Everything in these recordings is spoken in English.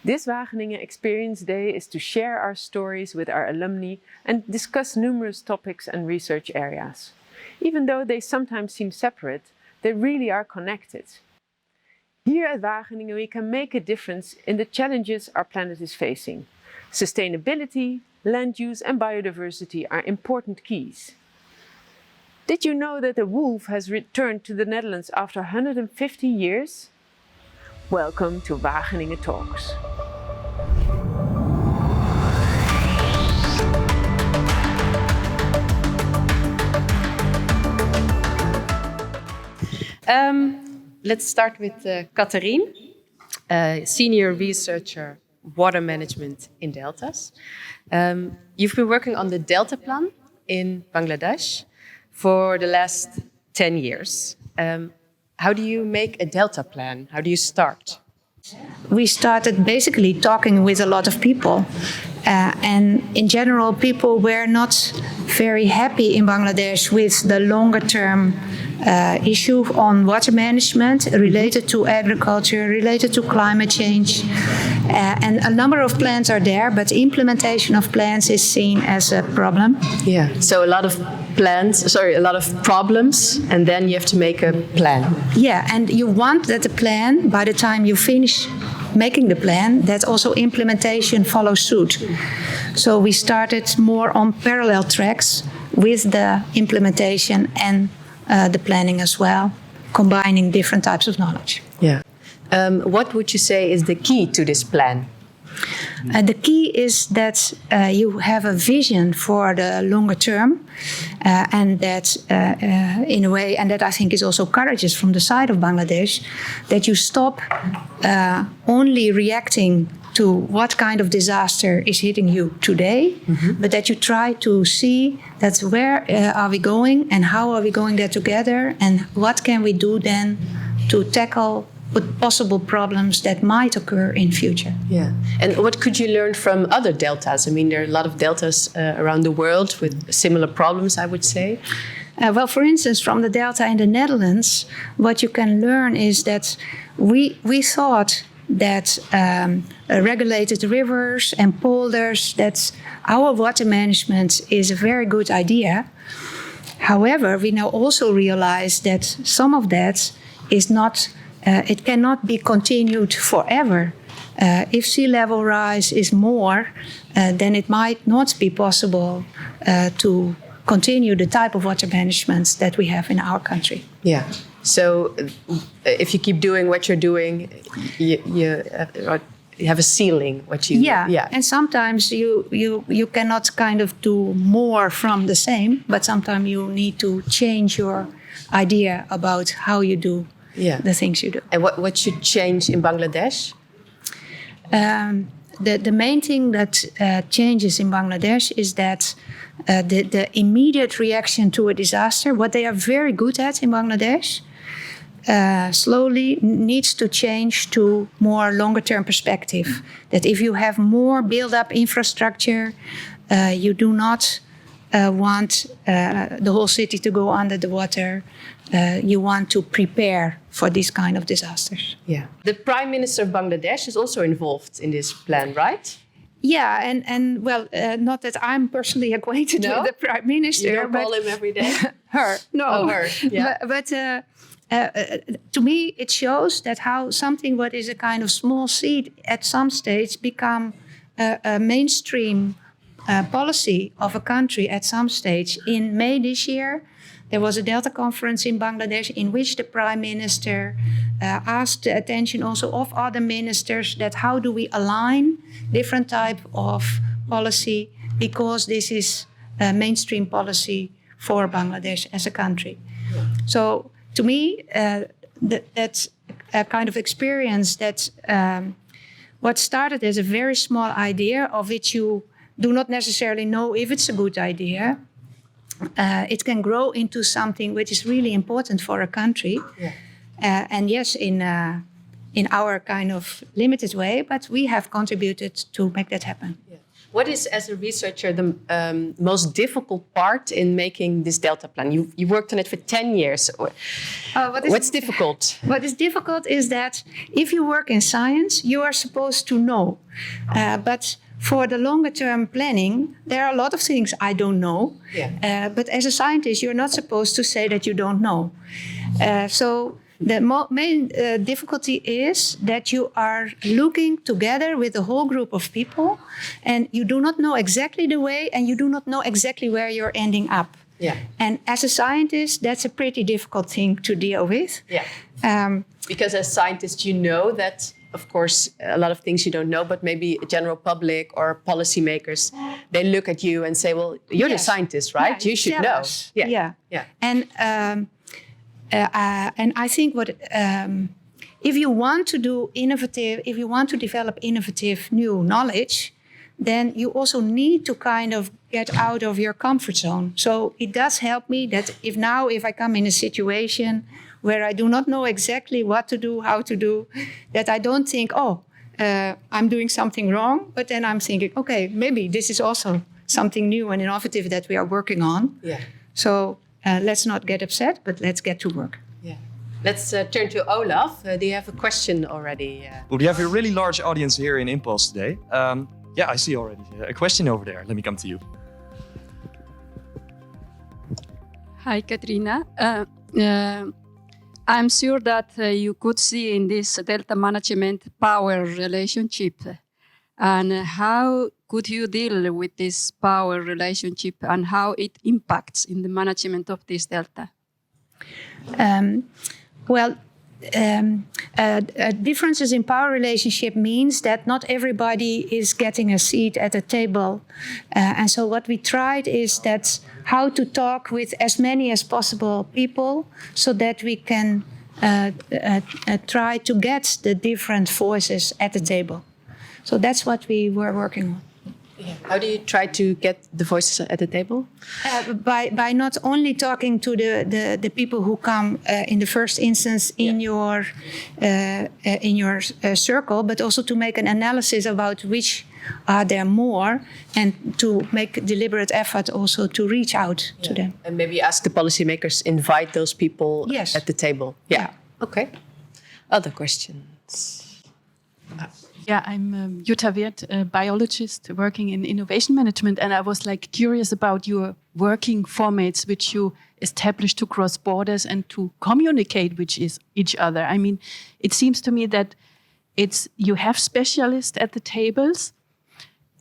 This Wageningen Experience Day is to share our stories with our alumni and discuss numerous topics and research areas. Even though they sometimes seem separate, they really are connected. Here at Wageningen we can make a difference in the challenges our planet is facing. Sustainability, land use and biodiversity are important keys. Did you know that the wolf has returned to the Netherlands after 150 years? Welcome to Wageningen Talks. Let's start with Catharien, senior researcher, water management in deltas. You've been working on the Delta Plan in Bangladesh for the last 10 years. How do you make a Delta Plan? How do you start? We started basically talking with a lot of people. And in general, people were not very happy in Bangladesh with the longer term issue on water management related to agriculture, related to climate change. And a number of plans are there, but implementation of plans is seen as a problem. Yeah, so a lot of problems, and then you have to make a plan. Yeah, and you want that the plan, by the time you finish making the plan, that also implementation follows suit. So we started more on parallel tracks with the implementation and the planning as well, combining different types of knowledge. Yeah. What would you say is the key to this plan? The key is that you have a vision for the longer term, and that in a way, and that I think is also courageous from the side of Bangladesh, that you stop only reacting to what kind of disaster is hitting you today, but that you try to see that where are we going and how are we going there together, and what can we do then to tackle possible problems that might occur in future. Yeah, and what could you learn from other deltas? I mean, there are a lot of deltas around the world with similar problems, I would say. Well, for instance, from the delta in the Netherlands, what you can learn is that we thought that regulated rivers and polders, that our water management is a very good idea. However, we now also realize that some of that is not it cannot be continued forever. If sea level rise is more, then it might not be possible to continue the type of water management that we have in our country. Yeah. So if you keep doing what you're doing, you have a ceiling. Yeah. And sometimes you cannot kind of do more from the same, but sometimes you need to change your idea about how you do the things you do. And what should change in Bangladesh? The main thing that changes in Bangladesh is that the immediate reaction to a disaster, what they are very good at in Bangladesh, slowly needs to change to more longer-term perspective. That if you have more build-up infrastructure, you do not want the whole city to go under the water. You want to prepare for these kind of disasters. Yeah. The Prime Minister of Bangladesh is also involved in this plan, right? Yeah, and well, not that I'm personally acquainted with the Prime Minister. You don't call him every day? Her. No. Oh, her. Yeah. But to me, it shows that how something what is a kind of small seed at some stage become a mainstream policy of a country at some stage. In May this year, there was a Delta conference in Bangladesh in which the Prime Minister asked the attention also of other ministers that how do we align different type of policy, because this is a mainstream policy for Bangladesh as a country. Yeah. So to me, that's a kind of experience that what started as a very small idea of which you do not necessarily know if it's a good idea, it can grow into something which is really important for a country. Yeah. And yes, in our kind of limited way, but we have contributed to make that happen. Yeah. What is, as a researcher, the most difficult part in making this Delta Plan? You worked on it for 10 years. What's difficult? What is difficult is that if you work in science, you are supposed to know. But for the longer term planning, there are a lot of things I don't know. Yeah. But as a scientist, you're not supposed to say that you don't know. So the main difficulty is that you are looking together with a whole group of people, and you do not know exactly the way, and you do not know exactly where you're ending up. Yeah. And as a scientist, that's a pretty difficult thing to deal with. Yeah. Because as scientists, you know that, of course, a lot of things you don't know, but maybe a general public or policymakers, they look at you and say, well, you're the scientist, right? Yeah, you should know. Yeah. And I think if you want to develop innovative new knowledge, then you also need to kind of get out of your comfort zone. So it does help me that if I come in a situation where I do not know exactly what to do, how to do, that I don't think, I'm doing something wrong, but then I'm thinking, okay, maybe this is also something new and innovative that we are working on. Yeah. So let's not get upset, but let's get to work. Yeah. Let's turn to Olaf. Do you have a question already? Well, we have a really large audience here in Impulse today. I see already a question over there. Let me come to you. Hi, Katrina. I'm sure that you could see in this Delta management power relationship. And how could you deal with this power relationship and how it impacts in the management of this Delta? Differences in power relationship means that not everybody is getting a seat at the table. And so what we tried is that how to talk with as many as possible people so that we can try to get the different voices at the table. So that's what we were working on. Yeah. How do you try to get the voices at the table? By not only talking to the people who come in the first instance in your circle, but also to make an analysis about which are there more, and to make deliberate effort also to reach out to them. And maybe ask the policymakers, invite those people at the table. Yeah. Okay. Other questions? Yeah, I'm Jutta Weert, a biologist working in innovation management, and I was curious about your working formats which you established to cross borders and to communicate with each other. I mean, it seems to me that you have specialists at the tables,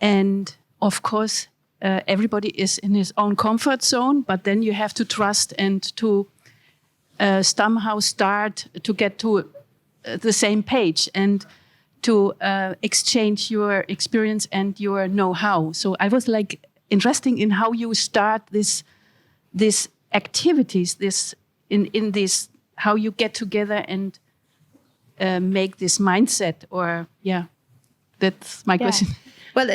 and of course everybody is in his own comfort zone, but then you have to trust and to somehow start to get to the same page and to exchange your experience and your know-how. So I was interested in how you start this activities, how you get together and make this mindset, that's my question. Well,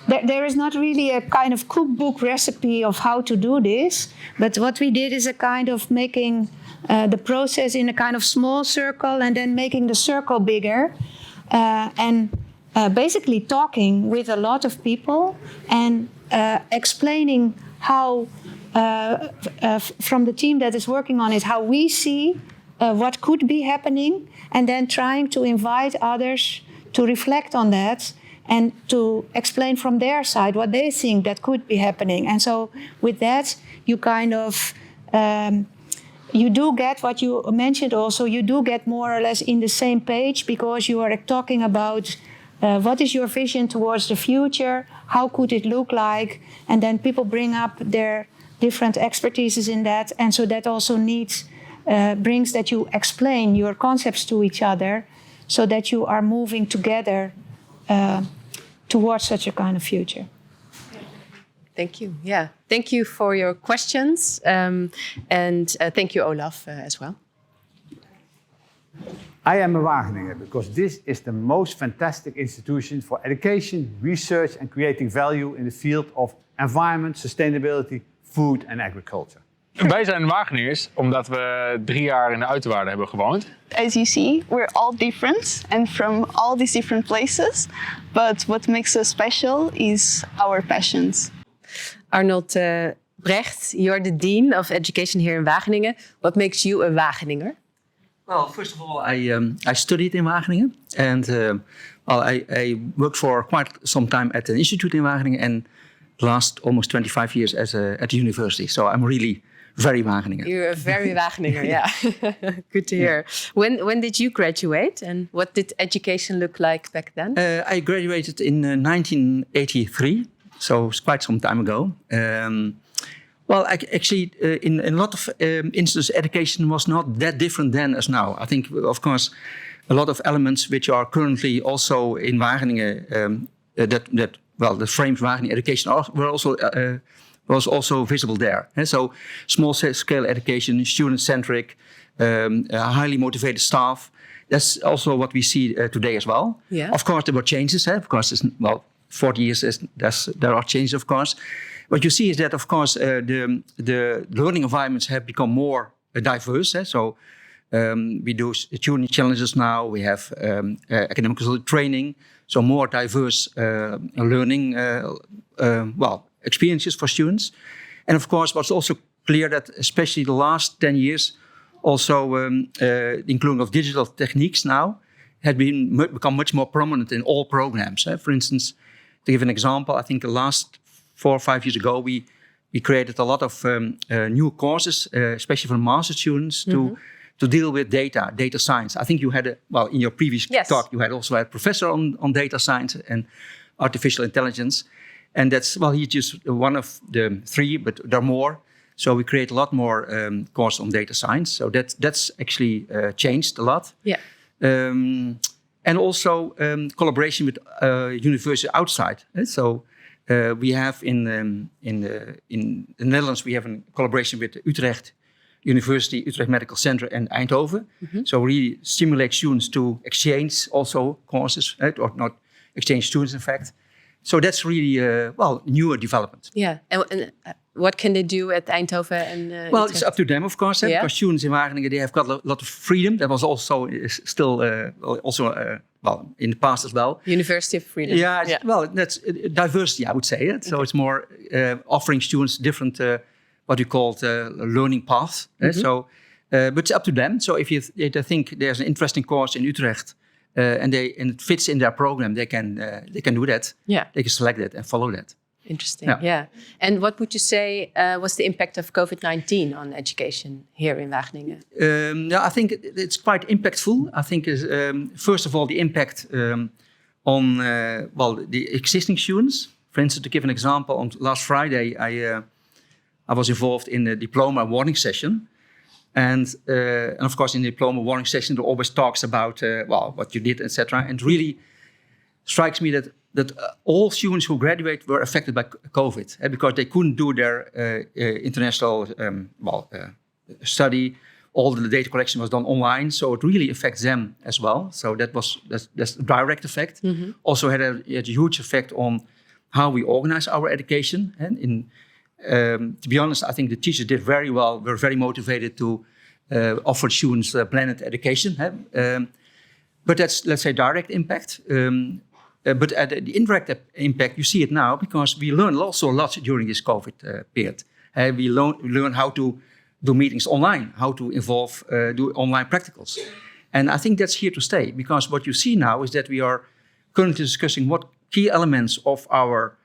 there is not really a kind of cookbook recipe of how to do this, but what we did is a kind of making the process in a kind of small circle and then making the circle bigger, and basically talking with a lot of people and explaining how, from the team that is working on it, how we see what could be happening, and then trying to invite others to reflect on that and to explain from their side what they think that could be happening. And so with that, you kind of, you do get what you mentioned also, you do get more or less in the same page, because you are talking about what is your vision towards the future, how could it look like, and then people bring up their different expertises in that, and so that also brings that you explain your concepts to each other so that you are moving together towards such a kind of future. Thank you. Yeah, thank you for your questions, and thank you, Olaf, as well. I am a Wageningen because this is the most fantastic institution for education, research, and creating value in the field of environment, sustainability, food, and agriculture. Wij zijn Wageningers omdat we 3 jaar in de uiterwaarden hebben gewoond. As you see, we're all different and from all these different places. But what makes us special is our passions. Arnold Bregt, you're the Dean of Education here in Wageningen. What makes you a Wageninger? Well, first of all, I studied in Wageningen, and I worked for quite some time at an institute in Wageningen, and the last almost 25 years at the university. So I'm really very Wageninger. You're a very Wageninger, yeah. Good to hear. When did you graduate, and what did education look like back then? I graduated in 1983, so it's quite some time ago. In a lot of instances, education was not that different then as now. I think, of course, a lot of elements which are currently also in Wageningen, the frames Wageningen education was also visible there. So small-scale education, student-centric, highly motivated staff. That's also what we see today as well. Yeah. Of course, there were changes. Of course, 40 years, there are changes, of course. What you see is that, of course, the learning environments have become more diverse. So we do student challenges now. We have academic training. So more diverse learning, experiences for students. And of course, what's also clear that especially the last 10 years, also the including of digital techniques now had become much more prominent in all programs. For instance, to give an example, I think the last 4 or 5 years ago, we created a lot of new courses, especially for master students, to deal with data science. I think you had in your previous talk, you had also a professor on data science and artificial intelligence. And that's, he's just one of the 3, but there are more. So we create a lot more courses on data science. So that's actually changed a lot. Yeah. And also collaboration with universities outside. So we have in the Netherlands, we have a collaboration with Utrecht University, Utrecht Medical Center and Eindhoven. So really stimulate students to exchange also courses, or not exchange students in fact. So that's really newer development. Yeah, and what can they do at Eindhoven? And it's up to them, of course. Because students in Wageningen, they have got a lot of freedom. That was also still in the past as well. University of Freedom. Yeah. Well, that's diversity, I would say. So it's more offering students different, what we call learning paths. So, but it's up to them. So if they think there's an interesting course in Utrecht, and it fits in their program, they can do that. Yeah, they can select it and follow that. Interesting. Yeah. And what would you say was the impact of COVID-19 on education here in Wageningen? I think it's quite impactful. I think first of all the impact on the existing students. For instance, to give an example, on last Friday I was involved in the diploma awarding session. And of course, in the diploma awarding session, there always talks about what you did, etc. And it really strikes me that all students who graduate were affected by COVID because they couldn't do their international study. All the data collection was done online, so it really affects them as well. So that's a direct effect. Also had a huge effect on how we organize our education. And to be honest, I think the teachers did very well. Were very motivated to offer students blended education. But that's, let's say, direct impact. But at the indirect impact, you see it now because we learn also a lot during this COVID period. We learn how to do meetings online, how to do online practicals. And I think that's here to stay because what you see now is that we are currently discussing what key elements of our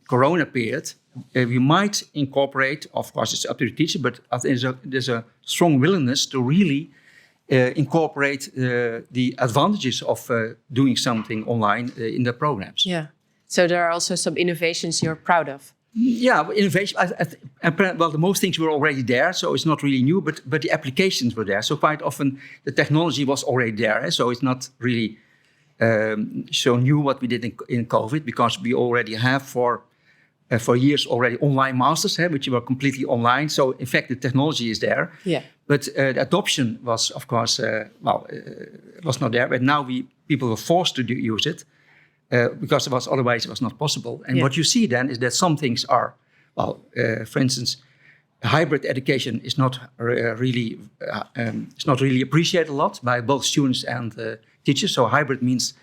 corona period we might incorporate. Of course, it's up to the teacher, but there's a strong willingness to really incorporate the advantages of doing something online in the programs. Yeah. So there are also some innovations you're proud of. Yeah, innovation. The most things were already there, so it's not really new. But the applications were there. So quite often the technology was already there. So it's not really so new what we did in COVID because we already have for years already online masters, which were completely online. So in fact, the technology is there. Yeah. But the adoption was, of course, was not there. But now people were forced to use it because otherwise it was not possible. And what you see then is that some things are, for instance, hybrid education is not really appreciated a lot by both students and teachers. So hybrid means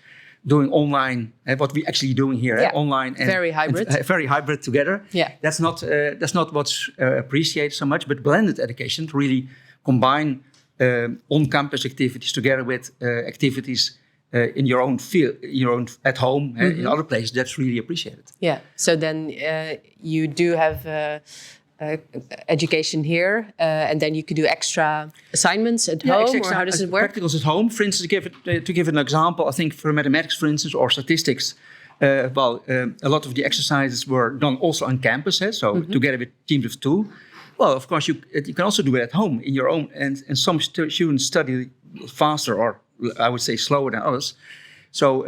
doing online, what we're actually doing here, online and very hybrid, very hybrid together. Yeah, that's not what's appreciated so much. But blended education to really combine on-campus activities together with activities in your own field, at home, in other places. That's really appreciated. Yeah. So then you do have education here, and then you could do extra assignments at home, or how does it work? Practicals at home. For instance, to give an example, I think for mathematics, for instance, or statistics, a lot of the exercises were done also on campus, together with teams of two. Well, of course, you can also do it at home in your own, and some students study faster, or I would say slower than others. So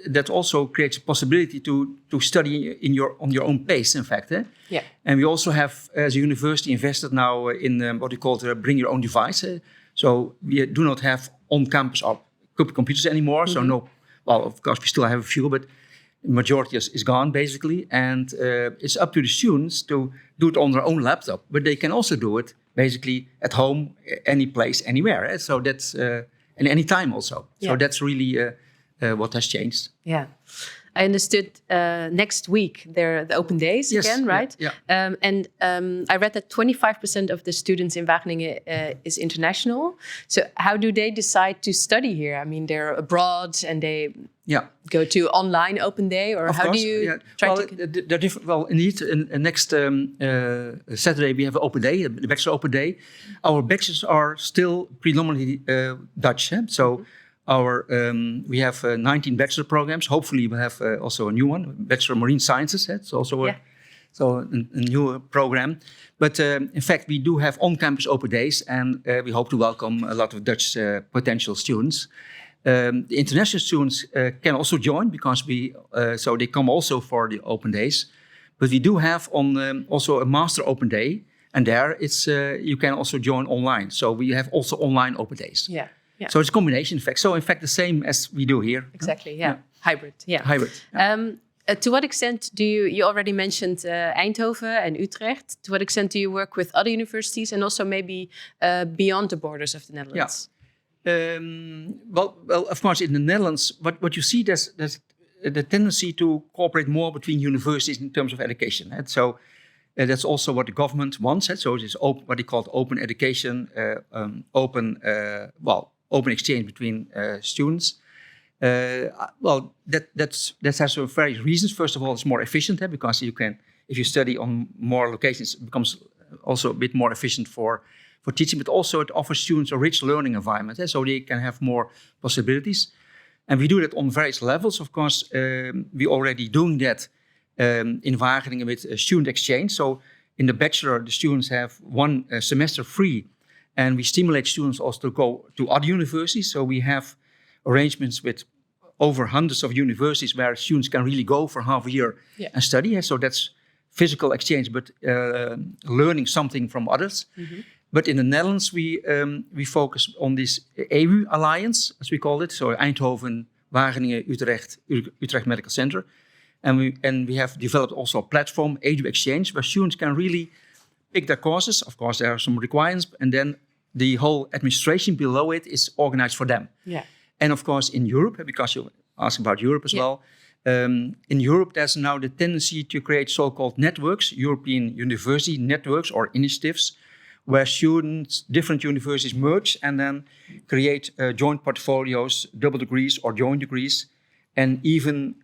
that also creates a possibility to study on your own pace, in fact. Yeah. And we also have, as a university, invested now in what we call bring your own device. So we do not have on-campus computers anymore. So no, well, of course, we still have a few, but the majority is gone, basically. And it's up to the students to do it on their own laptop. But they can also do it, basically, at home, any place, anywhere. So that's, and any time also. Yeah. So that's really... what has changed. Yeah. I understood next week they're the open days again, right? Yeah. I read that 25% of the students in Wageningen is international. So how do they decide to study here? I mean, they're abroad and they go to online open day, or how do you try to... They're different. Well, indeed, next Saturday we have an open day, the bachelor open day. Our bachelors are still predominantly Dutch, so... we have 19 bachelor programs. Hopefully, we'll have also a new one, Bachelor of Marine Sciences. It's also a new program. But in fact, we do have on-campus open days, and we hope to welcome a lot of Dutch potential students. The international students can also join because so they come also for the open days. But we do have also a master open day, and there you can also join online. So we have also online open days. Yeah. Yeah. So it's a combination, in fact. So in fact, the same as we do here. Exactly, yeah. Hybrid, yeah. Hybrid. Yeah. To what extent do you already mentioned Eindhoven and Utrecht. To what extent do you work with other universities and also maybe beyond the borders of the Netherlands? Yeah. Well, of course, in the Netherlands, what you see, there's the tendency to cooperate more between universities in terms of education. And so that's also what the government wants. So it is what they call open education, open exchange between students. That has various reasons. First of all, it's more efficient because if you study on more locations, it becomes also a bit more efficient for teaching. But also it offers students a rich learning environment, so they can have more possibilities. And we do that on various levels. Of course, we're already doing that in Wageningen with student exchange. So in the bachelor, the students have one semester free. And we stimulate students also to go to other universities. So we have arrangements with over hundreds of universities where students can really go for half a year and study. So that's physical exchange, but learning something from others. Mm-hmm. But in the Netherlands, we focus on this EU alliance, as we call it. So Eindhoven, Wageningen, Utrecht Medical Center. And we have developed also a platform, EU Exchange, where students can really pick their courses. Of course, there are some requirements, and then the whole administration below it is organized for them. Yeah. And of course, in Europe, because you asked about Europe as well, in Europe, there's now the tendency to create so-called networks, European university networks or initiatives, where students, different universities merge and then create joint portfolios, double degrees or joint degrees. And even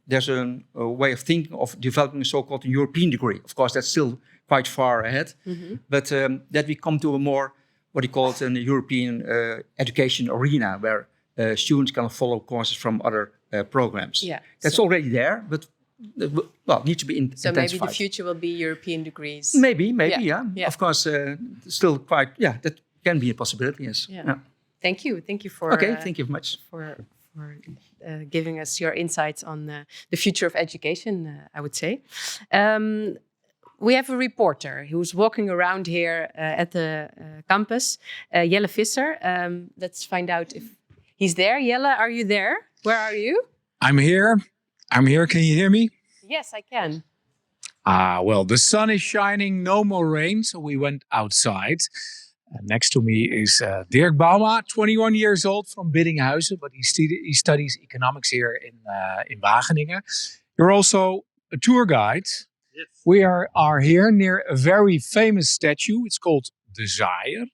there's a way of thinking of developing a so-called European degree. Of course, that's still quite far ahead. Mm-hmm. But that we come to a more, what you call it, an European education arena where students can follow courses from other programs. Yeah. That's already there, but needs to be intensified. So maybe the future will be European degrees. Maybe, yeah. Of course, still quite, that can be a possibility, yes. Yeah. Thank you for... Okay, thank you very much. For giving us your insights on the future of education, I would say. We have a reporter who's walking around here at the campus, Jelle Visser. Let's find out if he's there. Jelle, are you there? Where are you? I'm here. Can you hear me? Yes, I can. Well, the sun is shining, no more rain, so we went outside. Next to me is Dirk Bauma, 21 years old from Biddinghuizen, but he studies economics here in Wageningen. You're also a tour guide. Yes. We are here near a very famous statue. It's called the Zaaier.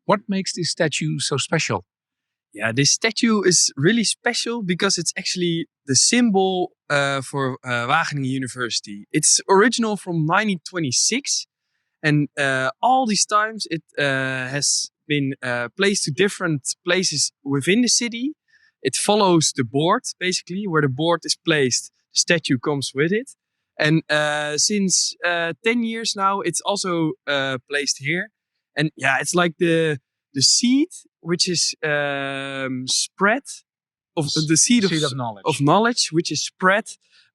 What makes this statue so special? Yeah, this statue is really special because it's actually the symbol for Wageningen University. It's original from 1926, and all these times it has been placed to different places within the city. It follows the board, basically, where the board is placed, the statue comes with it. And since 10 years now, it's also placed here. And yeah, it's like the seed which is spread of the seed of knowledge, which is spread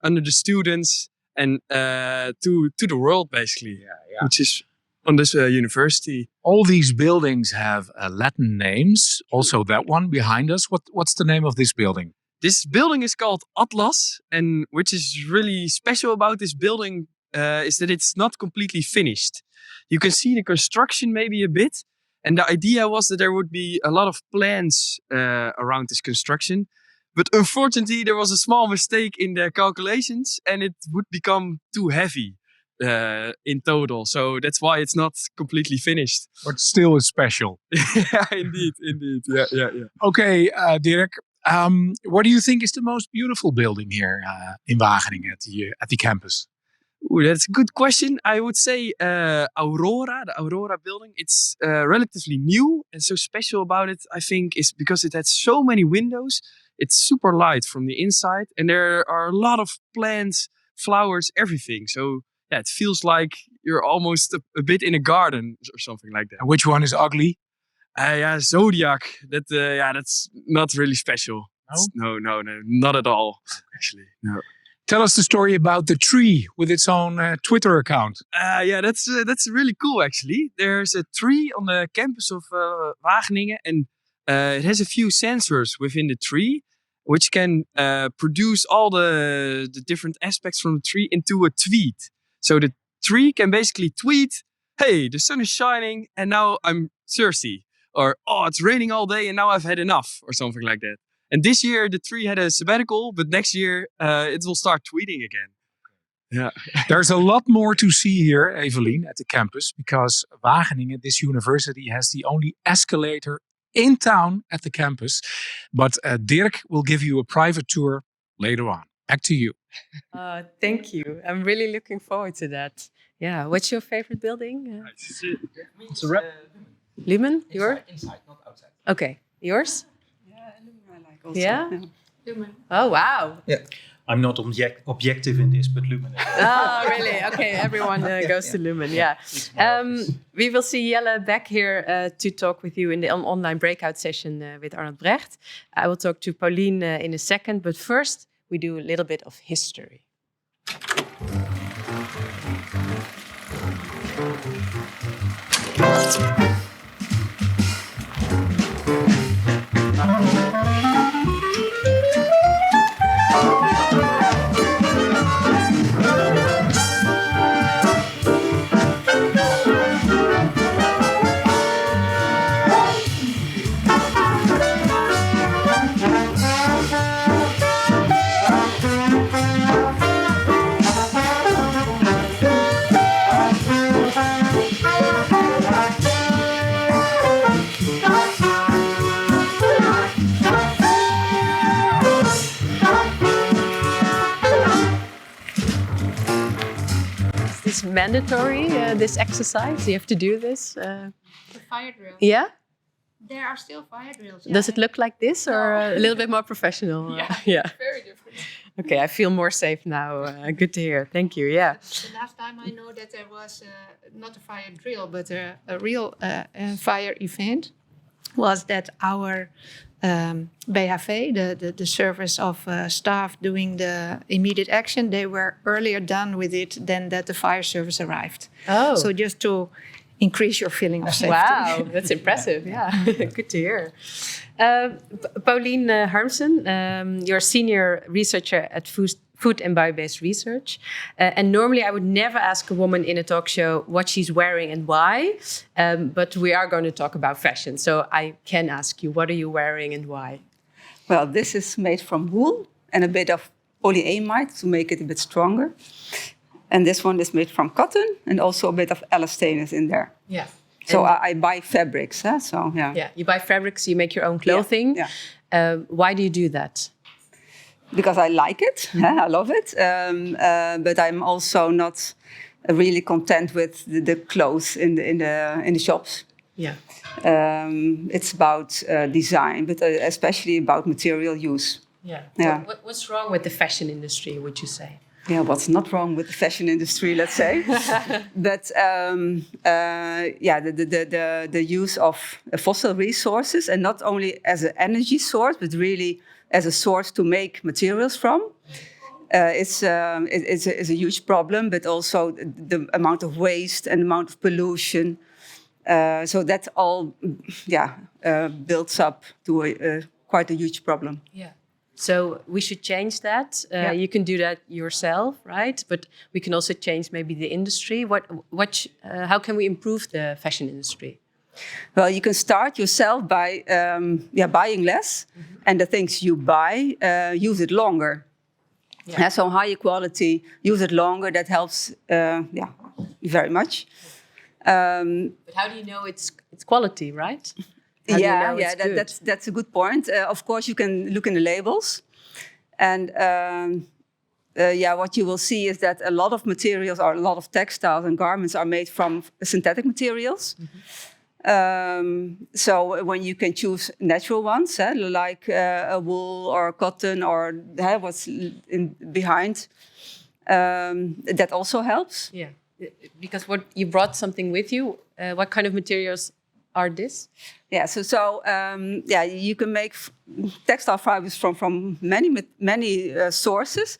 under the students and to the world, basically, which is on this university. All these buildings have Latin names. Also, that one behind us. What's the name of this building? This building is called Atlas, and which is really special about this building is that it's not completely finished. You can see the construction maybe a bit. And the idea was that there would be a lot of plans around this construction. But unfortunately, there was a small mistake in the calculations and it would become too heavy in total. So that's why it's not completely finished. But still is special. Yeah, indeed. Yeah. Okay, Dirk. What do you think is the most beautiful building here in Wageningen at the campus? Ooh, that's a good question. I would say Aurora, the Aurora building. It's relatively new, and so special about it, I think, is because it has so many windows. It's super light from the inside, and there are a lot of plants, flowers, everything. So yeah, it feels like you're almost a bit in a garden or something like that. And which one is ugly? Yeah, Zodiac. That's not really special. No? No, not at all. Actually, no. Tell us the story about the tree with its own Twitter account. That's really cool, actually. There's a tree on the campus of Wageningen, and it has a few sensors within the tree, which can produce all the different aspects from the tree into a tweet. So the tree can basically tweet, "Hey, the sun is shining, and now I'm thirsty," or "Oh, it's raining all day, and now I've had enough," or something like that. And this year the tree had a sabbatical, but next year it will start tweeting again. Yeah. There's a lot more to see here, Eveline, at the campus, because Wageningen, this university, has the only escalator in town at the campus. But Dirk will give you a private tour later on. Back to you. Thank you. I'm really looking forward to that. Yeah. What's your favorite building? It's a Lumen? Yours? Inside, not outside. Okay. Yours? Also. Yeah? Oh, wow. Yeah. I'm not objective in this, but Lumen. Oh, really? Okay, everyone goes to Lumen, yeah. We will see Jelle back here to talk with you in the online breakout session with Arnold Bregt. I will talk to Paulien in a second, but first we do a little bit of history. Is this mandatory, this exercise? You have to do this? The fire drill. Yeah? There are still fire drills. Does it look like this or a little bit more professional? Yeah. Very different. Okay, I feel more safe now. Good to hear. Thank you. Yeah. The last time I know that there was not a fire drill, but a real fire event was that our BHV, the service of staff doing the immediate action, they were earlier done with it than that the fire service arrived. Oh. So just to increase your feeling of safety. Wow, that's impressive. Yeah, good to hear. Paulien Harmsen, you're a senior researcher at food and bio-based research. And normally I would never ask a woman in a talk show what she's wearing and why, but we are going to talk about fashion. So I can ask you, what are you wearing and why? Well, this is made from wool and a bit of polyamide to make it a bit stronger. And this one is made from cotton and also a bit of elastane in there. Yeah. So I buy fabrics. So yeah. Yeah, you buy fabrics, you make your own clothing. Yeah. Why do you do that? Because I like it. I love it. But I'm also not really content with the clothes in the shops. Yeah. It's about design, but especially about material use. Yeah. Yeah. What's wrong with the fashion industry, would you say? Yeah, what's not wrong with the fashion industry, let's say. But the use of fossil resources, and not only as an energy source, but really as a source to make materials from, is a huge problem, but also the amount of waste and amount of pollution. So that all builds up to quite a huge problem. Yeah. So we should change that. You can do that yourself, right? But we can also change maybe the industry. How can we improve the fashion industry? Well, you can start yourself by buying less, and the things you buy, use it longer. Yeah. So higher quality, use it longer. That helps, very much. But how do you know it's quality, right? That's a good point. Of course, you can look in the labels, and what you will see is that a lot of materials, or a lot of textiles and garments, are made from synthetic materials. So when you can choose natural ones, like a wool or cotton or what's behind, that also helps. Yeah, because you brought something with you. What kind of materials are this? Yeah, you can make textile fibers from many sources,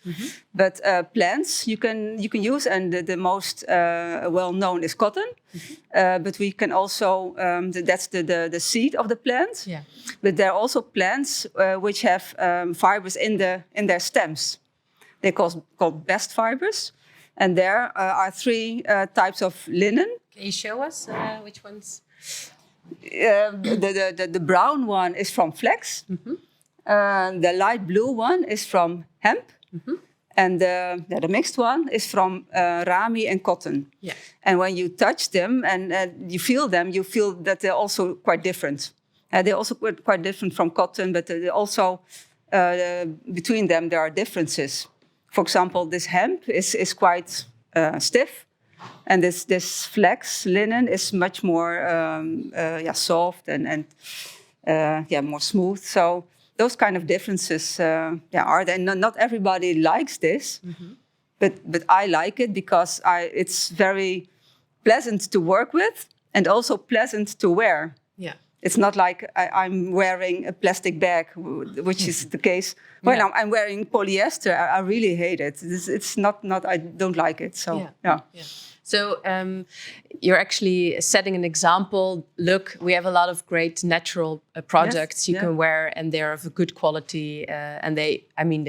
but plants you can use, and the most well known is cotton. But we can also that's the seed of the plant. Yeah. But there are also plants which have fibers in their stems. They're called best fibers, and there are three types of linen. Can you show us which ones? The brown one is from flax. The light blue one is from hemp. And the mixed one is from rami and cotton. Yeah. And when you touch them and you feel that they're also quite different. They're also quite different from cotton, but also between them there are differences. For example, this hemp is quite stiff. And this flax linen is much more soft and more smooth. So those kind of differences are there. Not everybody likes this, but I like it because it's very pleasant to work with and also pleasant to wear. Yeah. It's not like I'm wearing a plastic bag, which is the case. When I'm wearing polyester, I really hate it. It's not. I don't like it. So yeah. So you're actually setting an example. Look, we have a lot of great natural products you can wear, and they're of a good quality, and they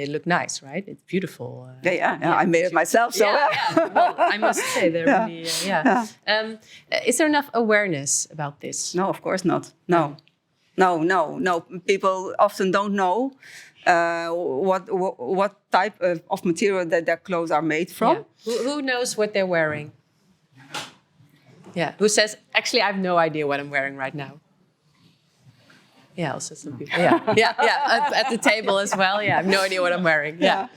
look nice, right? It's beautiful. I made it myself. So Well, I must say they're really. Is there enough awareness about this? No, of course not. No. People often don't know what type of material that their clothes are made from. Yeah. Who knows what they're wearing? Yeah, who says, actually, I have no idea what I'm wearing right now. Yeah, also some people. Yeah, at the table as well. Yeah, I have no idea what I'm wearing. Yeah.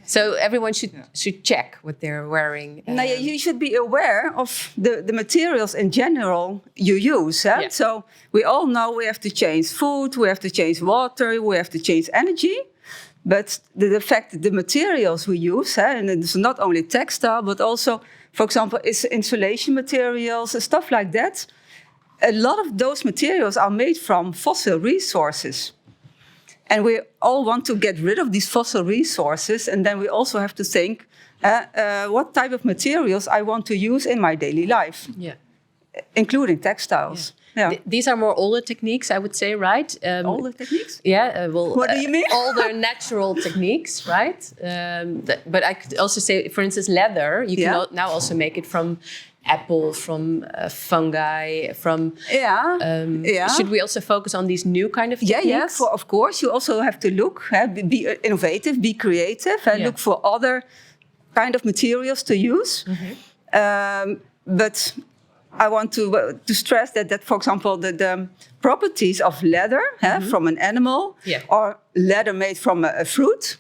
So everyone should check what they're wearing. You should be aware of the materials in general you use. Yeah. So we all know we have to change food, we have to change water, we have to change energy. But the fact that the materials we use, and it's not only textile, but also, for example, it's insulation materials and stuff like that. A lot of those materials are made from fossil resources. And we all want to get rid of these fossil resources. And then we also have to think, what type of materials I want to use in my daily life, including textiles. Yeah. Yeah. These are more older techniques, I would say, right? Older techniques? Yeah. What do you mean? Older natural techniques, right? But I could also say, for instance, leather. You can now also make it from apple, from fungi, from... Should we also focus on these new kind of techniques? Yeah, of course. You also have to look, be innovative, be creative, look for other kind of materials to use. But I want to stress that, for example, the properties of leather from an animal or leather made from a fruit,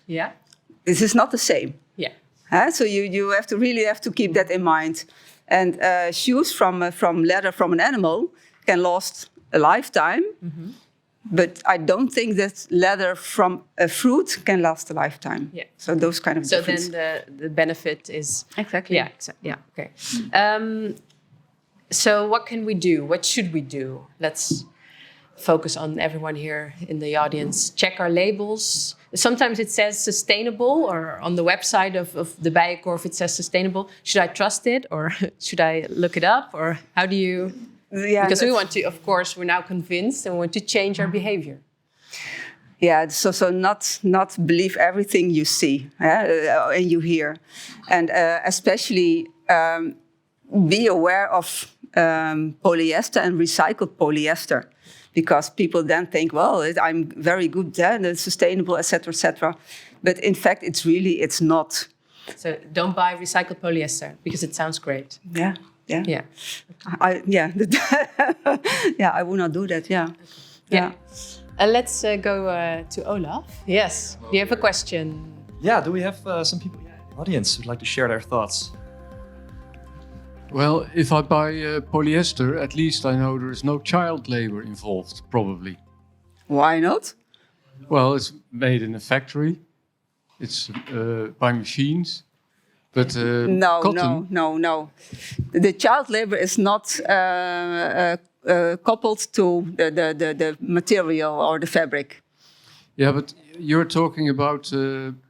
this is not the same. So you have to really have to keep that in mind. And shoes from leather from an animal can last a lifetime, but I don't think that leather from a fruit can last a lifetime. So those kind of differences. Then the benefit is... Exactly. Okay. So what can we do? What should we do? Let's focus on everyone here in the audience. Check our labels. Sometimes it says sustainable, or on the website of the Bijenkorf it says sustainable. Should I trust it, or should I look it up, or how do you... because we want to, of course, we're now convinced and we want to change our behavior. Yeah, so not believe everything you see and you hear. And especially be aware of polyester and recycled polyester. Because people then think, well, I'm very good and it's sustainable, etc., etc. But in fact, it's not. So don't buy recycled polyester because it sounds great. Yeah. I would not do that. Yeah. Let's go to Olaf. Yes. Do you have a question? Yeah. Do we have some people in the audience who'd like to share their thoughts? Well, if I buy polyester, at least I know there is no child labor involved, probably. Why not? Well, it's made in a factory. It's by machines. But cotton... No. The child labor is not coupled to the material or the fabric. Yeah, but you're talking about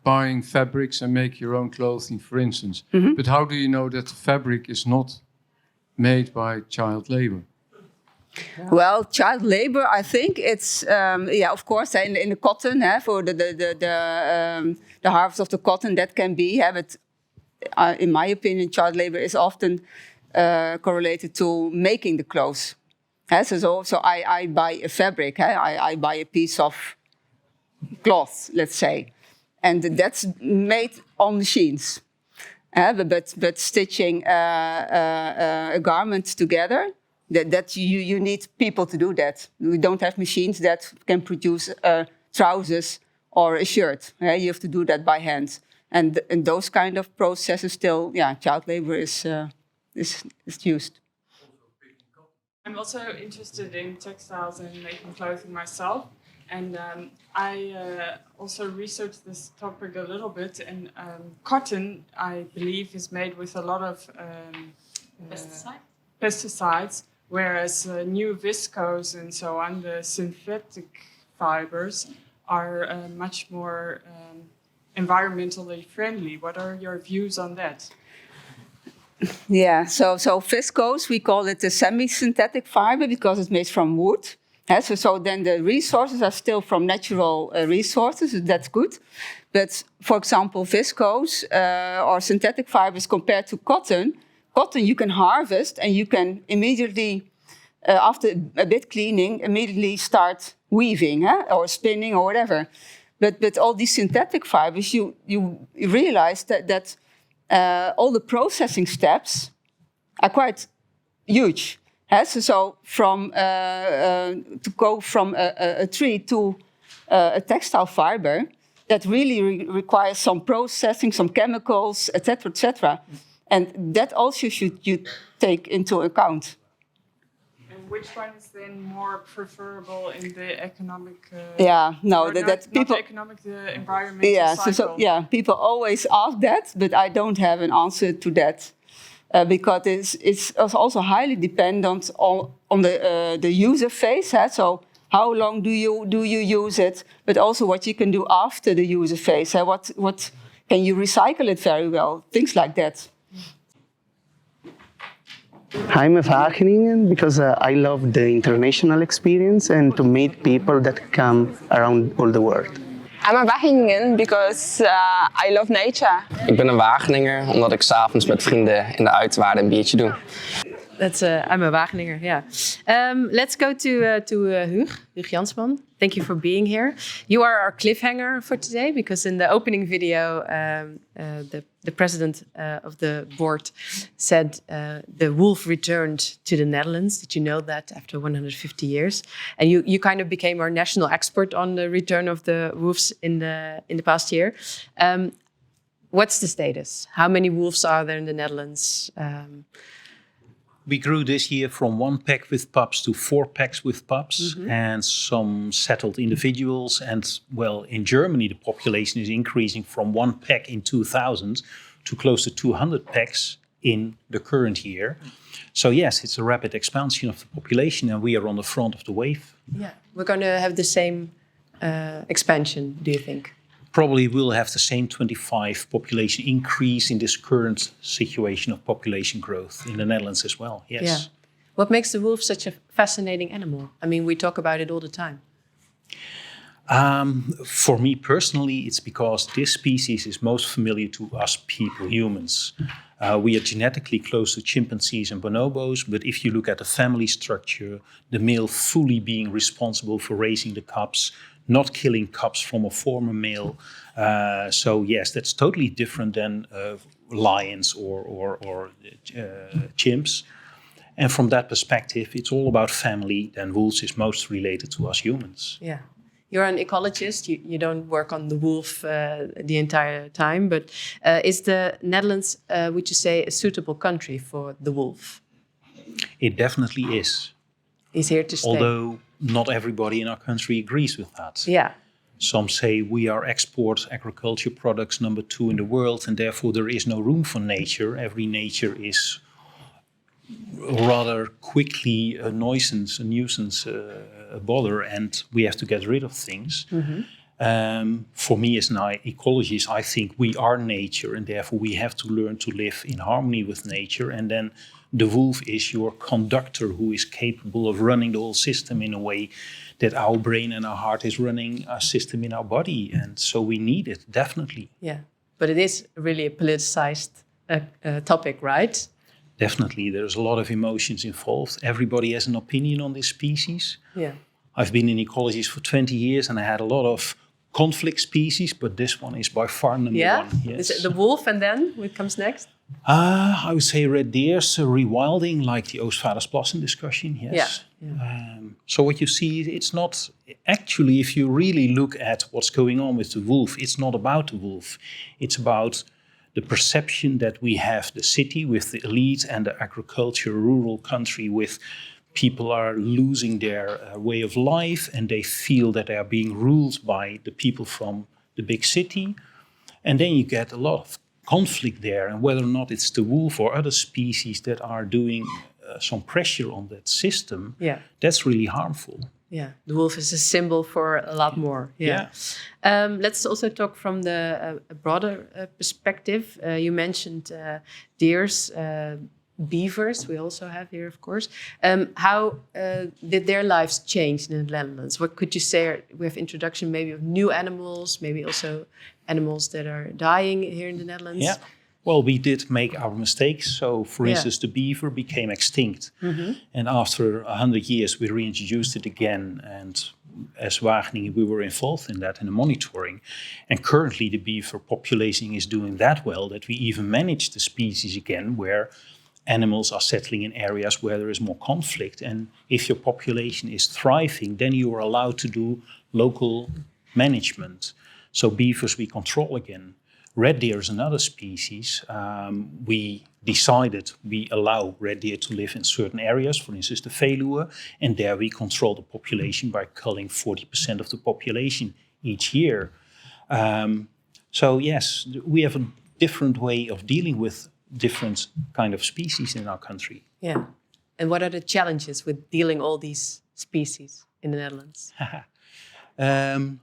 buying fabrics and make your own clothing, for instance. But how do you know that the fabric is not made by child labor? Well, child labor, I think it's of course, in the cotton, for the harvest of the cotton, that can be. But in my opinion, child labor is often correlated to making the clothes. So I buy a fabric. I buy a piece of cloth, let's say, and that's made on machines. But stitching a garment together, that you need people to do that. We don't have machines that can produce trousers or a shirt. You have to do that by hand, and in those kind of processes, still, child labor is used. I'm also interested in textiles and making clothing myself. And I also researched this topic a little bit. And cotton, I believe, is made with a lot of pesticides, whereas new viscose and so on, the synthetic fibers, are much more environmentally friendly. What are your views on that? Yeah, so viscose, we call it a semi-synthetic fiber because it's made from wood. So then the resources are still from natural resources, that's good. But for example, viscose or synthetic fibers compared to cotton you can harvest and you can immediately, after a bit cleaning, immediately start weaving or spinning or whatever. But all these synthetic fibers, you realize that all the processing steps are quite huge. So from to go from a tree to a textile fiber, that really requires some processing, some chemicals, etc., etc. And that also should you take into account. And which one is then more preferable in the economic? People. The economic, the environmental cycle. People always ask that, but I don't have an answer to that. Because it's also highly dependent on the user phase. So how long do you use it? But also what you can do after the user phase. What can you recycle it very well? Things like that. I'm a Wageningen because I love the international experience and to meet people that come around all the world. I'm a Wageningen because I love nature. Ik ben een Wageninger omdat ik 's avonds met vrienden in de uiterwaarden een biertje doe. That's I'm a Wageninger, yeah. Let's go to Hugh Jansman. Thank you for being here. You are our cliffhanger for today because in the opening video, the president of the board said the wolf returned to the Netherlands. Did you know that after 150 years? And you kind of became our national expert on the return of the wolves in the past year. What's the status? How many wolves are there in the Netherlands? We grew this year from 1 pack with pups to 4 packs with pups and some settled individuals. And well, in Germany, the population is increasing from 1 pack in 2000 to close to 200 packs in the current year. So yes, it's a rapid expansion of the population and we are on the front of the wave. Yeah, we're going to have the same expansion, do you think? Probably will have the same 25 population increase in this current situation of population growth in the Netherlands as well, yes. Yeah. What makes the wolf such a fascinating animal? I mean, we talk about it all the time. For me personally, it's because this species is most familiar to us people, humans. We are genetically close to chimpanzees and bonobos, but if you look at the family structure, the male fully being responsible for raising the cubs, not killing cubs from a former male. So yes, that's totally different than lions or chimps. And from that perspective, it's all about family. Then wolves is most related to us humans. Yeah. You're an ecologist. You don't work on the wolf the entire time. But is the Netherlands, would you say, a suitable country for the wolf? It definitely is. He's here to stay. Although not everybody in our country agrees with that. Yeah. Some say we are export agriculture products number 2 in the world and therefore there is no room for nature. Every nature is rather quickly a nuisance, a bother, and we have to get rid of things. For me as an ecologist, I think we are nature and therefore we have to learn to live in harmony with nature. And then the wolf is your conductor who is capable of running the whole system in a way that our brain and our heart is running a system in our body. And so we need it, definitely. Yeah, but it is really a politicized topic, right? Definitely, there's a lot of emotions involved. Everybody has an opinion on this species. Yeah. I've been in ecology for 20 years and I had a lot of conflict species, but this one is by far number 1. Yes. Is it the wolf and then what comes next? I would say red deer's rewilding, like the Oostvaardersplassen discussion, yes. Yeah. So what you see, it's not, actually, if you really look at what's going on with the wolf, it's not about the wolf. It's about the perception that we have the city with the elite and the agriculture, rural country with people are losing their way of life and they feel that they are being ruled by the people from the big city. And then you get a lot of conflict there, and whether or not it's the wolf or other species that are doing some pressure on that system, that's really harmful. Yeah, the wolf is a symbol for a lot more. Yeah. Let's also talk from the broader perspective. You mentioned deers, beavers, we also have here, of course. How did their lives change in the Netherlands? What could you say? We have introduction maybe of new animals, maybe also animals that are dying here in the Netherlands. Yeah. Well, we did make our mistakes. So, for instance, the beaver became extinct. And after 100 years, we reintroduced it again. And as Wageningen, we were involved in that, in the monitoring. And currently, the beaver population is doing that well that we even manage the species again, where animals are settling in areas where there is more conflict. And if your population is thriving, then you are allowed to do local management. So beavers we control again. Red deer is another species. We decided we allow red deer to live in certain areas, for instance, the Veluwe, and there we control the population by culling 40% of the population each year. So yes, we have a different way of dealing with different kind of species in our country. Yeah. And what are the challenges with dealing all these species in the Netherlands?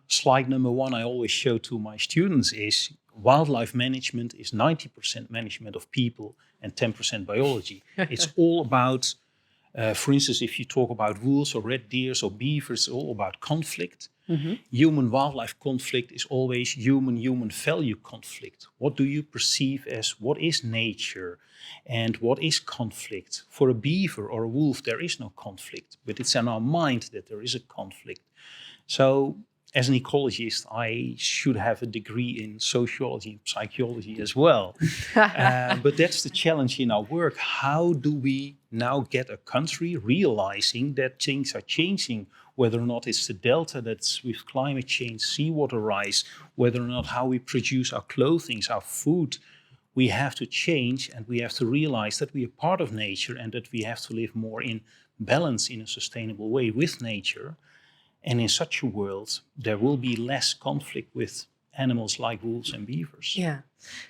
Slide number 1 I always show to my students is wildlife management is 90% management of people and 10% biology. It's all about, for instance, if you talk about wolves or red deers or beavers, it's all about conflict. Human-wildlife conflict is always human-human value conflict. What do you perceive as what is nature and what is conflict? For a beaver or a wolf, there is no conflict, but it's in our mind that there is a conflict. So as an ecologist, I should have a degree in sociology and psychology as well. But that's the challenge in our work. How do we now get a country realizing that things are changing, whether or not it's the delta that's with climate change, seawater rise, whether or not how we produce our clothing, our food, we have to change and we have to realize that we are part of nature and that we have to live more in balance in a sustainable way with nature. And in such a world, there will be less conflict with animals like wolves and beavers. Yeah.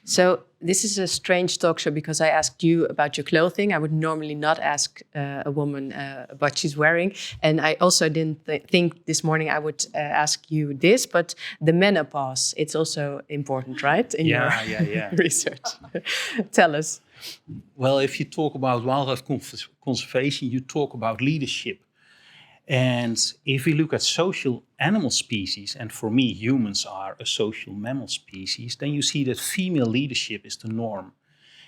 So this is a strange talk show because I asked you about your clothing. I would normally not ask a woman what she's wearing. And I also didn't think this morning I would ask you this, but the menopause, it's also important, right? In your research. Tell us. Well, if you talk about wildlife conservation, you talk about leadership. And if we look at social animal species, and for me, humans are a social mammal species, then you see that female leadership is the norm.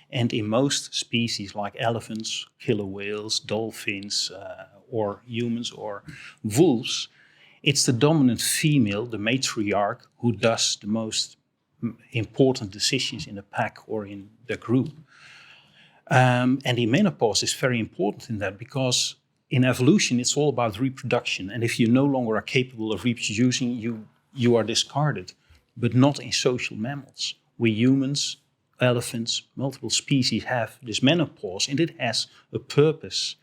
And in most species like elephants, killer whales, dolphins, or humans or wolves, it's the dominant female, the matriarch, who does the most important decisions in the pack or in the group. And the menopause is very important in that because in evolution, it's all about reproduction. And if you no longer are capable of reproducing, you are discarded. But not in social mammals. We humans, elephants, multiple species have this menopause, and it has a purpose.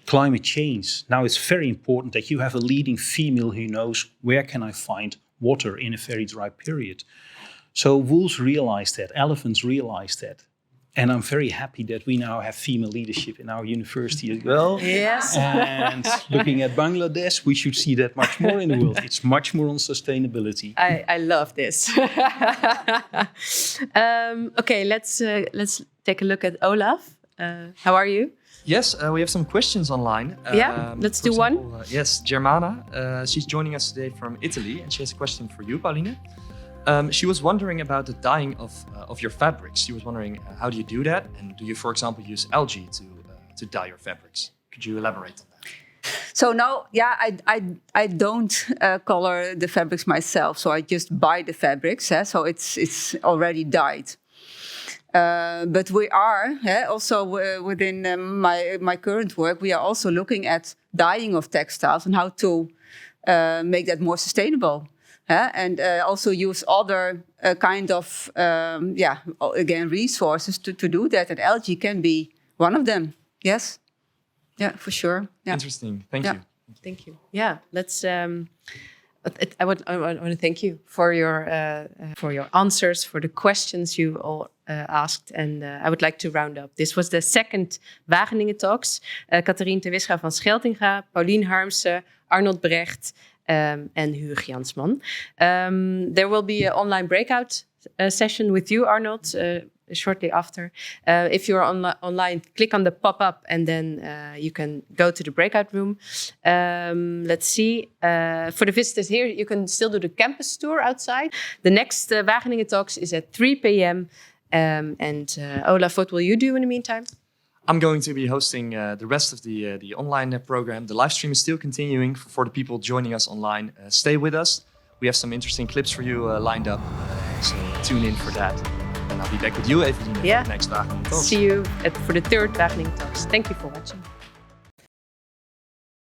Climate change. Now it's very important that you have a leading female who knows where can I find water in a very dry period. So wolves realize that, elephants realize that. And I'm very happy that we now have female leadership in our university as well. Yes. And looking at Bangladesh, we should see that much more in the world. It's much more on sustainability. I love this. Okay, let's take a look at Olaf. How are you? Yes, we have some questions online. Let's do one. Yes, Germana, she's joining us today from Italy, and she has a question for you, Paulien. She was wondering about the dyeing of your fabrics. She was wondering, how do you do that? And do you, for example, use algae to dye your fabrics? Could you elaborate on that? So no, I don't color the fabrics myself. So I just buy the fabrics. So it's already dyed. But we are also within my current work, we are also looking at dyeing of textiles and how to make that more sustainable. And also use other kind of, again, resources to do that. And algae can be one of them. Yes. Yeah, for sure. Yeah. Interesting. Thank you. Thank you. Yeah, let's. I want to thank you for your answers, for the questions you all asked, and I would like to round up. This was the second Wageningen Talks. Catharien Terwisscha van Scheltinga, Paulien Harmsen, Arnold Bregt, and Hugh Jansman. There will be an online breakout session with you, Arnold, shortly after. If you're online, click on the pop-up and then you can go to the breakout room. Let's see. For the visitors here, you can still do the campus tour outside. The next Wageningen Talks is at 3 p.m. Olaf, what will you do in the meantime? I'm going to be hosting the rest of the online program. The live stream is still continuing for the people joining us online. Stay with us. We have some interesting clips for you lined up. So tune in for that. And I'll be back with you, Eveline, for the next Wageningen Talks. See you for the third Wageningen Talks. Thank you for watching.